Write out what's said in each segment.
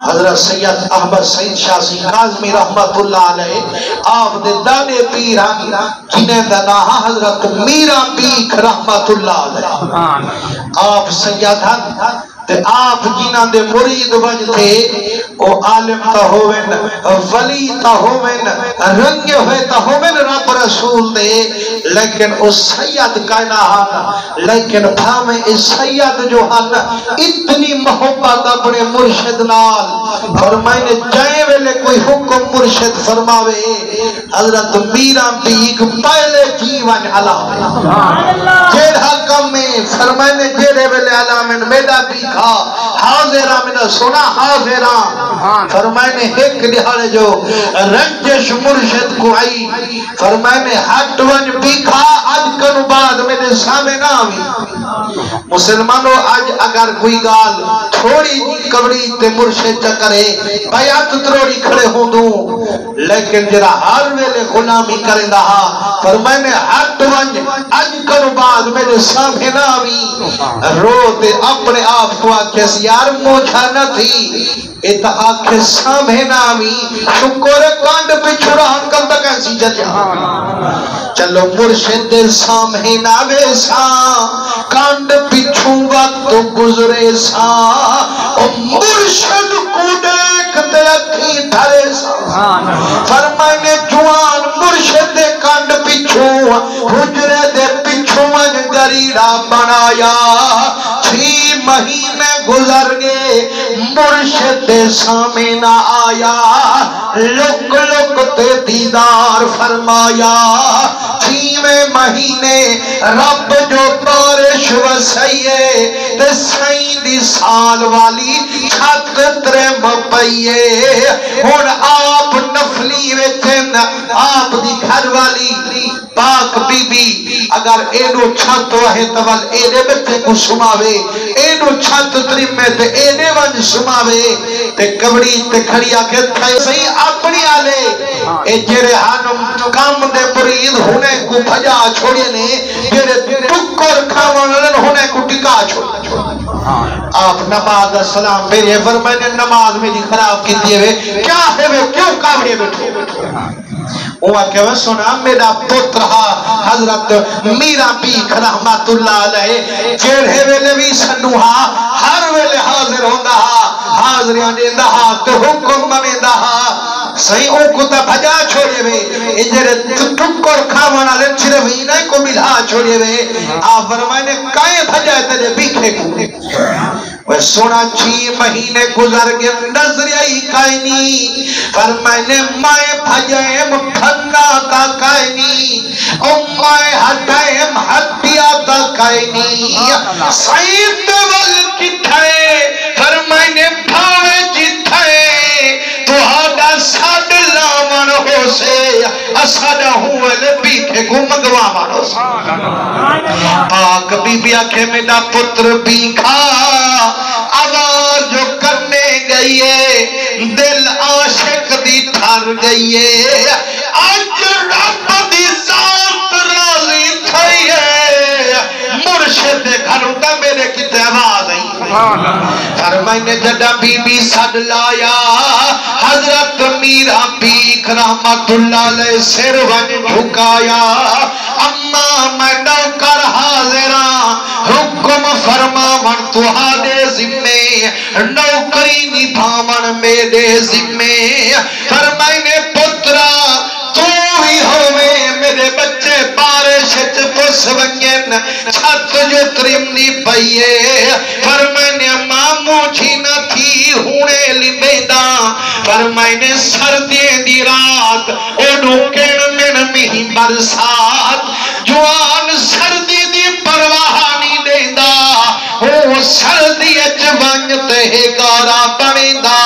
حضرت سید احمد سعید شاسی کاظمی رحمت اللہ علیہ آپ دے دانے پیران جنہیں دناہا حضرت میرا بیک رحمت اللہ علیہ آپ سیدان تے آپ جنہ دے مرید بن تھے او عالم تا ہوئن ولی تا ہوئن رنگ ہوئے تا ہوئن رب رسول دے لیکن اس سید کائنہ ہن لیکن بھامیں اس سید جو ہن اتنی محبت اپنے مرشد نال فرمائنے جائیں ویلے کوئی حکم مرشد فرماوے حضرت میرا بیک پہلے جیوان علا جیڑا کم میں فرمائنے جیڑے ویلے علا من میڈا بیک حاضرہ من سنا حاضرہ فرمائنے ایک لحاظ جو رنجش مرشد کو آئی فرمائنے ہٹ ون بیکھا آج کنو بعد میرے سامنے نہ آوی مسلمانوں آج اگر کوئی گال تھوڑی کبڑی تے مرشد چکرے بیعت تروڑی کھڑے ہوں دوں لیکن جرا ہر ویلے غلامی کریں رہا فرمائنے ہٹ ون آج کنو بعد میرے سامنے نہ آوی روتے اپنے آپ کو آکھیس یار موچھا نہ تھی ایتا آکھے سامنے نامی شکر کانڈ پہ چھوڑا ہم کل تک ایسی ججا چلو مرشد سامنے ناوے سا کانڈ پچھو وقت گزرے سا مرشد کو دیکھتے اکھی دھرے سا فرمائنے جوان مرشد کانڈ پچھو حجرے دے پچھو گریڑا بنایا 6 مہینے گزر گئے مرشد سامنے نہ آیا لک لک تے دیدار فرمایا 6ویں مہینے رب جو بارش وسائیے تے سائیں سال والی چھت ترم پئیے ہن آپ نفلی وچن آپ دی گھر والی پاک بی بی اگر اینو چھت ہے تول اینے بچے کو سماوے اینو چھت ترمے تے اینے ون سماوے تے کبڑی تے کھڑیا کے تھے صحیح اپنی آلے اے جیرے ہانم کام دے مرید ہونے کو بھجا چھوڑے نے جیرے ٹکر کھاوانن ہونے کو ٹکا چھوڑے آپ نماز السلام میرے فرمائنے نماز میری خراب کی دیئے کیا ہے وہ کیوں کامڑے بیٹھے وہ کہ وہ سنا میرا پترہ حضرت میرا بیک رحمت اللہ علیہ جیڑے ویلے بھی سنوہا ہر ویلے حاضر ہوندہ حاضریاں دیندہ تو حکم بنیندہ صحیح او کو تا بھجا چھوڑے وے جیڑے ٹکر کھاوانا لے صرف ہی کو ملا چھوڑے وے آپ فرمائنے کائیں بھجا تجھے بیکھے کو وہ سونا 6 مہینے گزر گئے نظر آئی کائنی فرمائنے مائے بھجائم پھنا تا کائنی او مائے ہٹائم ہٹیا تا کائنی سعید ول کٹھائے فرمائنے بھاوے جتھائے تو ہاڈا ساڈ لاون ہو سے اساڈا ہوئے بیٹھے کو مگواون ہو سے پاک بی بی آکھے میرا پتر بیکھا آواز جو کرنے گئی ہے دل عاشق دی تھر گئی ہے آج رب دی ذات راضی تھئی ہے مرشد گھروں تا میرے کتے آواز آئی فرمائنے جڑا بی بی سڈ لایا حضرت میرا بیک رحمت اللہ علیہ سر ون جھکایا اما میں نوکر حاضراں حکم فرماون تہاڈے ذمے نوکری نبھاون میرے ذمے فرمائنے پترا تو ہی ہوئے میرے بچے بارش پس ونگن چھت جو ترمنی پئیے فرمائنے مامو جھی نہ تھی ہونے لبیدہ فرمائنے سردی دی رات اونو کین من میں برسات جوان سردی دی پرواہانی دیندہ وہ سردی اچ ونجتے گارا بنیندہ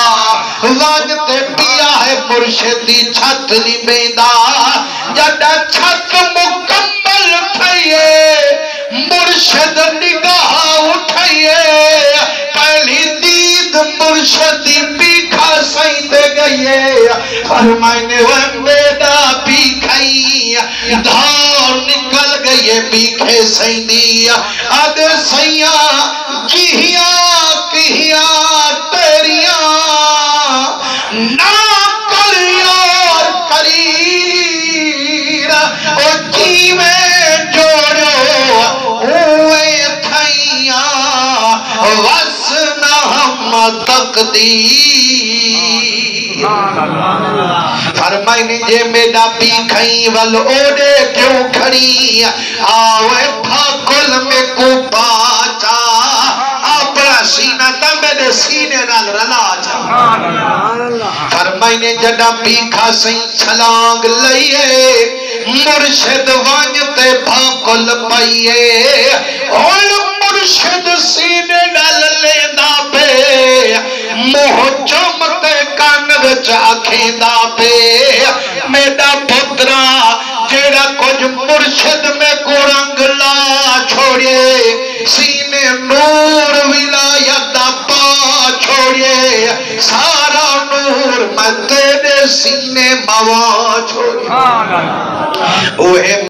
ونجتے پیا ہے مرشدی چھت لبیدہ جڑا چھت مکمل تھئیے مرشد نگاہ اٹھائیے پہلی دید مرشدی بیکھا سائندے گئیے فرمائنے وہ میڈا بیکھائی دھار نکل گئیے بیکھے سائندی اد سیاں جیہیاں کہیاں تیریاں نہ کر یار کریر او جیویں جوڑو ہوئے تھیاں وس نہ ہم تقدیر فرمائنے جے میڈا پی کھائیں ول اوڑے کیوں کھڑی آوے پھاکل میں کو پاچا اپنا سینہ تا میرے سینے نال رلا جا فرمائنے جڑا پی کھا سیں چھلانگ لئیے مرشد وانجتے پھاکل پائیے اور مرشد سینے نال لیندہ پہ موہ چمتے کان وچ آکھیندہ پہ میڈا پترا جیڑا کچھ مرشد میں کو رنگ لا چھوڑیے سینے نور ولایت پا چھوڑیے سارا نور میں تیرے سینے موا چھوڑیے